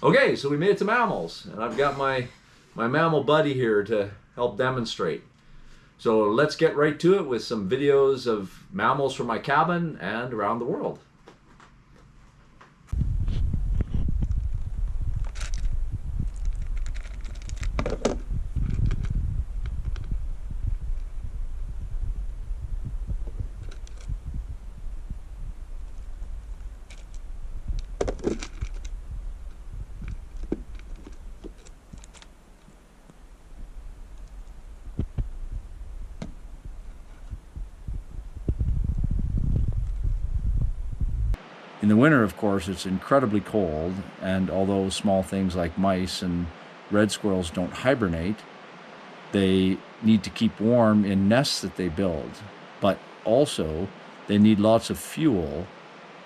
Okay, so we made it to mammals, and I've got my mammal buddy here to help demonstrate. So let's get right to it with some videos of mammals from my cabin and around the world. In the winter, of course, it's incredibly cold, and although small things like mice and red squirrels don't hibernate, they need to keep warm in nests that they build. But also, they need lots of fuel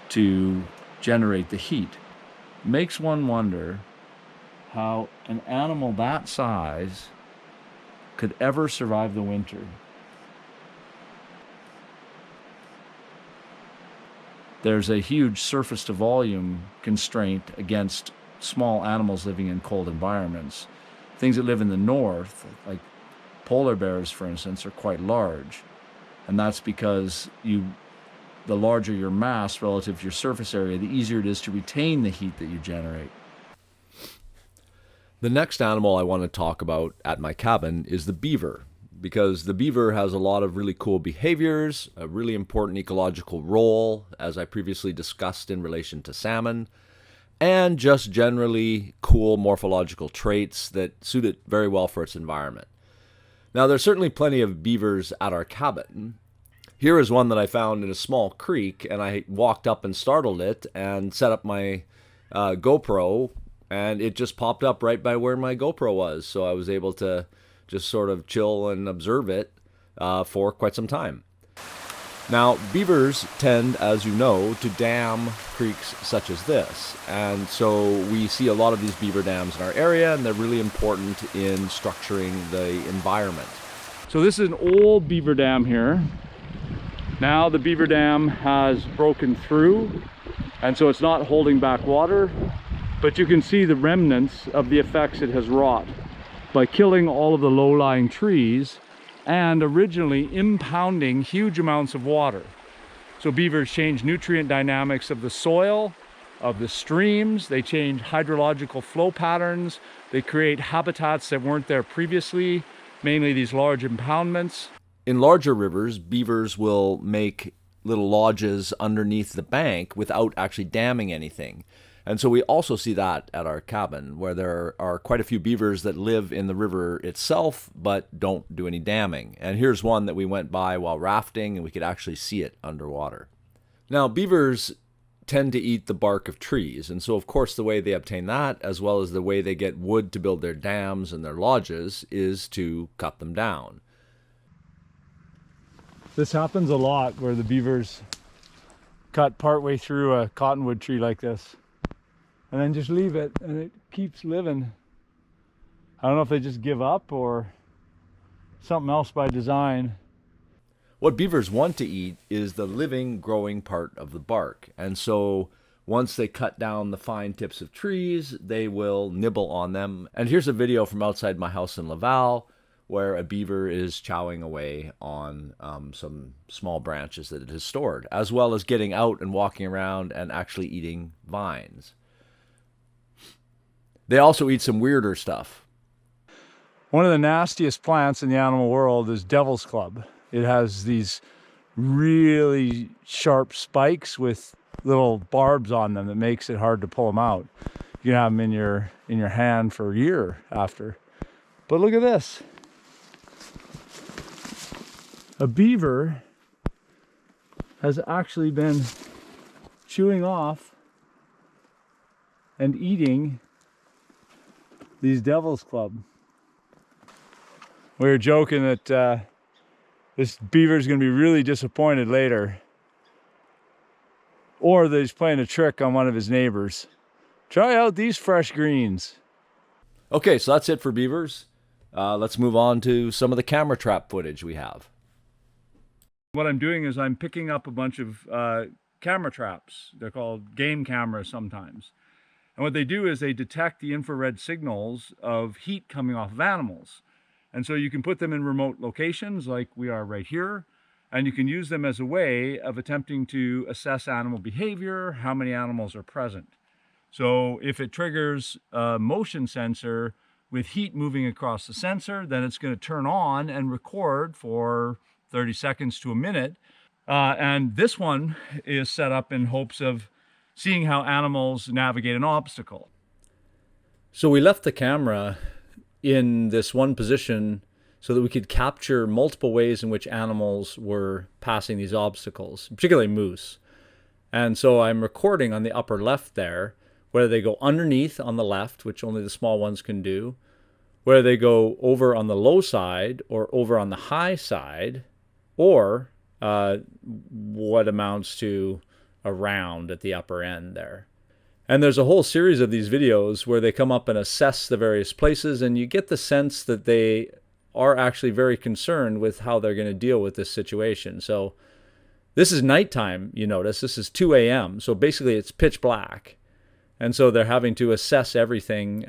to generate the heat. Makes one wonder how an animal that size could ever survive the winter. There's a huge surface to volume constraint against small animals living in cold environments. Things that live in the north, like polar bears, for instance, are quite large. And that's because the larger your mass relative to your surface area, the easier it is to retain the heat that you generate. The next animal I want to talk about at my cabin is the beaver, because the beaver has a lot of really cool behaviors, a really important ecological role, as I previously discussed in relation to salmon, and just generally cool morphological traits that suit it very well for its environment. Now, there's certainly plenty of beavers at our cabin. Here is one that I found in a small creek, and I walked up and startled it and set up my GoPro, and it just popped up right by where my GoPro was, so I was able to just sort of chill and observe it for quite some time. Now, beavers tend, as you know, to dam creeks such as this. And so we see a lot of these beaver dams in our area, and they're really important in structuring the environment. So this is an old beaver dam here. Now the beaver dam has broken through, and so it's not holding back water, but you can see the remnants of the effects it has wrought by killing all of the low-lying trees and originally impounding huge amounts of water. So beavers change nutrient dynamics of the soil, of the streams, they change hydrological flow patterns, they create habitats that weren't there previously, mainly these large impoundments. In larger rivers, beavers will make little lodges underneath the bank without actually damming anything. And so we also see that at our cabin, where there are quite a few beavers that live in the river itself, but don't do any damming. And here's one that we went by while rafting, and we could actually see it underwater. Now, beavers tend to eat the bark of trees, and so of course the way they obtain that, as well as the way they get wood to build their dams and their lodges, is to cut them down. This happens a lot, where the beavers cut partway through a cottonwood tree like this, and then just leave it, and it keeps living. I don't know if they just give up or something else by design. What beavers want to eat is the living, growing part of the bark. And so once they cut down the fine tips of trees, they will nibble on them. And here's a video from outside my house in Laval, where a beaver is chowing away on some small branches that it has stored, as well as getting out and walking around and actually eating vines. They also eat some weirder stuff. One of the nastiest plants in the animal world is devil's club. It has these really sharp spikes with little barbs on them that makes it hard to pull them out. You can have them in your hand for a year after. But look at this. A beaver has actually been chewing off and eating these devil's club. We were joking that this beaver is going to be really disappointed later, or that he's playing a trick on one of his neighbors. Try out these fresh greens. Okay, so that's it for beavers. Let's move on to some of the camera trap footage we have. What I'm doing is I'm picking up a bunch of camera traps. They're called game cameras sometimes. And what they do is they detect the infrared signals of heat coming off of animals. And so you can put them in remote locations like we are right here, and you can use them as a way of attempting to assess animal behavior, how many animals are present. So if it triggers a motion sensor with heat moving across the sensor, then it's going to turn on and record for 30 seconds to a minute. And this one is set up in hopes of seeing how animals navigate an obstacle. So we left the camera in this one position so that we could capture multiple ways in which animals were passing these obstacles, particularly moose. And so I'm recording on the upper left there, whether they go underneath on the left, which only the small ones can do, whether they go over on the low side or over on the high side, or what amounts to a round at the upper end there. And there's a whole series of these videos where they come up and assess the various places, and you get the sense that they are actually very concerned with how they're going to deal with this situation. So this is nighttime, you notice. This is 2 a.m. So basically it's pitch black. And so they're having to assess everything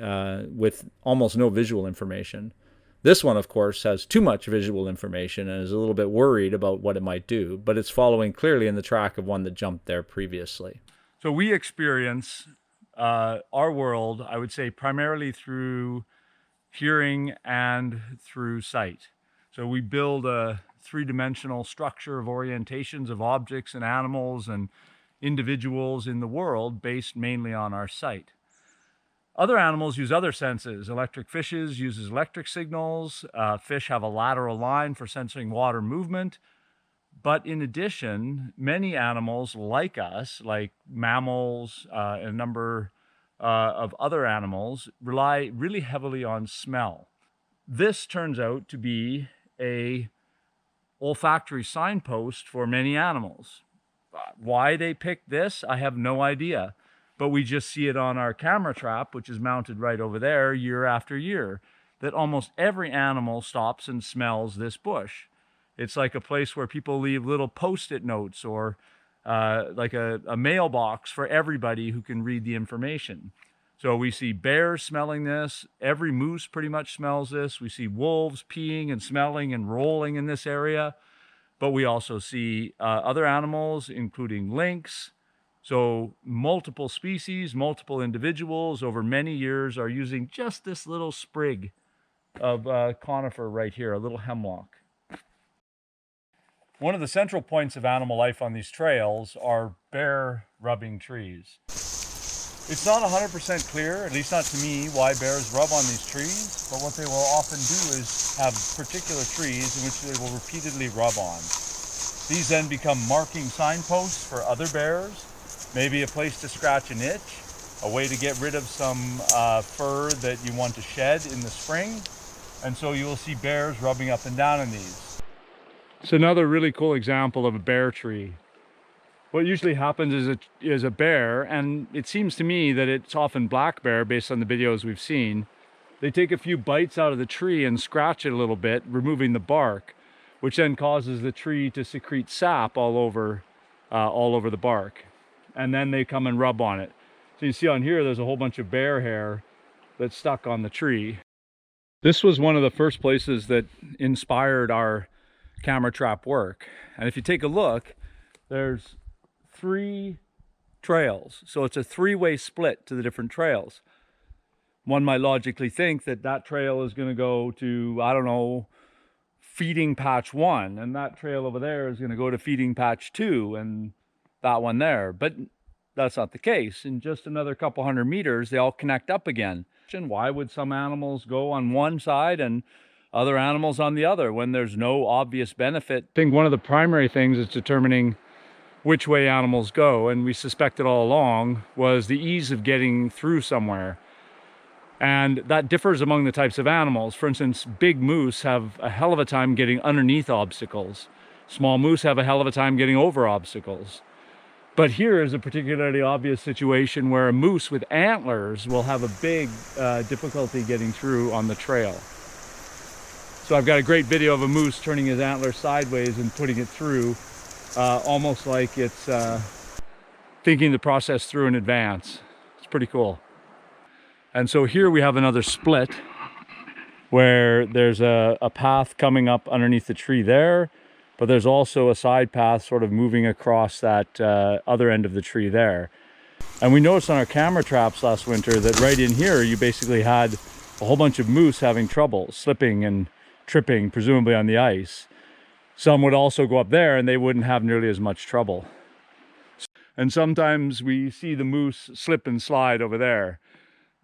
with almost no visual information. This one, of course, has too much visual information and is a little bit worried about what it might do, but it's following clearly in the track of one that jumped there previously. So we experience our world, I would say, primarily through hearing and through sight. So we build a three-dimensional structure of orientations of objects and animals and individuals in the world based mainly on our sight. Other animals use other senses. Electric fishes uses electric signals. Fish have a lateral line for sensing water movement. But in addition, many animals like us, like mammals, and a number of other animals, rely really heavily on smell. This turns out to be a olfactory signpost for many animals. Why they picked this, I have no idea. But we just see it on our camera trap, which is mounted right over there year after year, that almost every animal stops and smells this bush. It's like a place where people leave little post-it notes or like a mailbox for everybody who can read the information. So we see bears smelling this. Every moose pretty much smells this. We see wolves peeing and smelling and rolling in this area. But we also see other animals, including lynx. So multiple species, multiple individuals over many years are using just this little sprig of conifer right here, a little hemlock. One of the central points of animal life on these trails are bear rubbing trees. It's not 100% clear, at least not to me, why bears rub on these trees, but what they will often do is have particular trees in which they will repeatedly rub on. These then become marking signposts for other bears, maybe a place to scratch an itch, a way to get rid of some fur that you want to shed in the spring, and so you will see bears rubbing up and down on these. It's another really cool example of a bear tree. What usually happens is a bear, and it seems to me that it's often black bear based on the videos we've seen. They take a few bites out of the tree and scratch it a little bit, removing the bark, which then causes the tree to secrete sap all over the bark. And then they come and rub on it. So you see on here, there's a whole bunch of bear hair that's stuck on the tree. This was one of the first places that inspired our camera trap work. And if you take a look, there's 3 trails. So it's a 3-way split to the different trails. One might logically think that that trail is going to go to, I don't know, feeding patch 1, and that trail over there is going to go to feeding patch 2, and that one there. But that's not the case. In just another couple hundred meters, they all connect up again. And why would some animals go on one side and other animals on the other when there's no obvious benefit? I think one of the primary things is determining which way animals go, and we suspected all along, was the ease of getting through somewhere. And that differs among the types of animals. For instance, big moose have a hell of a time getting underneath obstacles. Small moose have a hell of a time getting over obstacles. But here is a particularly obvious situation where a moose with antlers will have a big difficulty getting through on the trail. So I've got a great video of a moose turning his antlers sideways and putting it through, almost like it's thinking the process through in advance. It's pretty cool. And so here we have another split where there's a path coming up underneath the tree there, but there's also a side path sort of moving across that other end of the tree there. And we noticed on our camera traps last winter that right in here you basically had a whole bunch of moose having trouble slipping and tripping, presumably on the ice. Some would also go up there and they wouldn't have nearly as much trouble. And sometimes we see the moose slip and slide over there.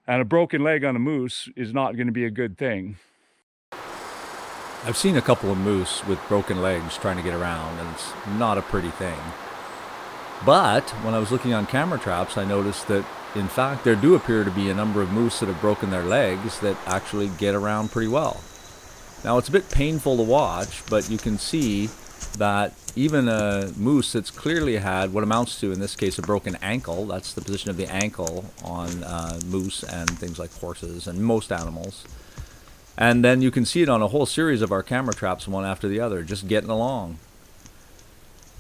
And a broken leg on a moose is not going to be a good thing. I've seen a couple of moose with broken legs trying to get around, and it's not a pretty thing. But when I was looking on camera traps, I noticed that, in fact, there do appear to be a number of moose that have broken their legs that actually get around pretty well. Now, it's a bit painful to watch, but you can see that even a moose that's clearly had what amounts to, in this case, a broken ankle — that's the position of the ankle on moose and things like horses and most animals. And then you can see it on a whole series of our camera traps, one after the other, just getting along.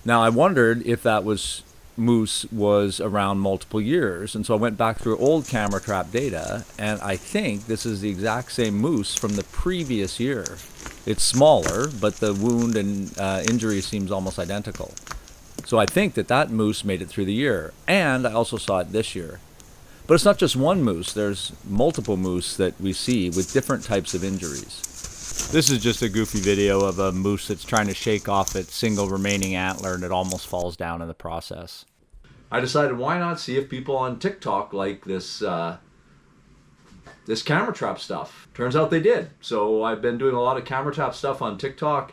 Now, I wondered if that moose was around multiple years, and so I went back through old camera trap data, and I think this is the exact same moose from the previous year. It's smaller, but the wound and injury seems almost identical. So I think that moose made it through the year, and I also saw it this year. But it's not just one moose. There's multiple moose that we see with different types of injuries. This is just a goofy video of a moose that's trying to shake off its single remaining antler, and it almost falls down in the process. I decided, why not see if people on TikTok like this camera trap stuff. Turns out they did. So I've been doing a lot of camera trap stuff on TikTok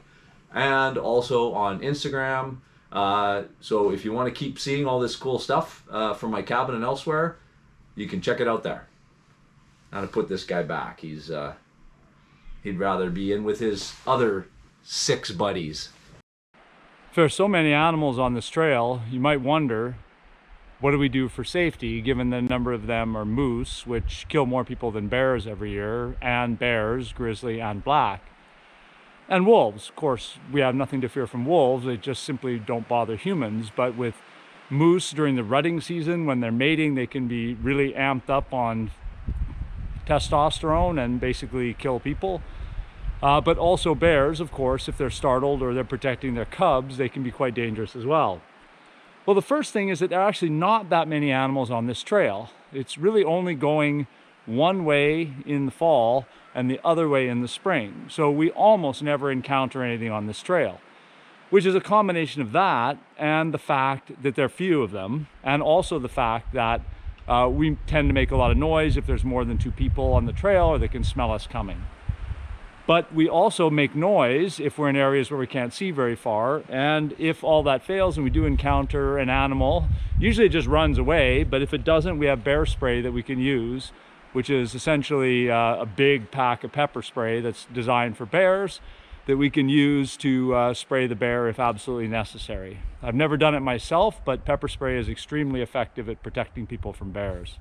and also on Instagram. So if you want to keep seeing all this cool stuff from my cabin and elsewhere, you can check it out there. Now to put this guy back. He'd rather be in with his other 6 buddies. If there's so many animals on this trail, you might wonder, what do we do for safety, given the number of them are moose, which kill more people than bears every year, and bears, grizzly and black. And wolves. Of course, we have nothing to fear from wolves. They just simply don't bother humans. But with moose during the rutting season, when they're mating, they can be really amped up on testosterone and basically kill people. But also bears, of course, if they're startled or they're protecting their cubs, they can be quite dangerous as well. Well, the first thing is that there are actually not that many animals on this trail. It's really only going one way in the fall and the other way in the spring. So we almost never encounter anything on this trail, which is a combination of that and the fact that there are few of them, and also the fact that we tend to make a lot of noise if there's more than 2 people on the trail, or they can smell us coming. But we also make noise if we're in areas where we can't see very far, and if all that fails and we do encounter an animal, usually it just runs away, but if it doesn't, we have bear spray that we can use, which is essentially a big pack of pepper spray that's designed for bears that we can use to spray the bear if absolutely necessary. I've never done it myself, but pepper spray is extremely effective at protecting people from bears.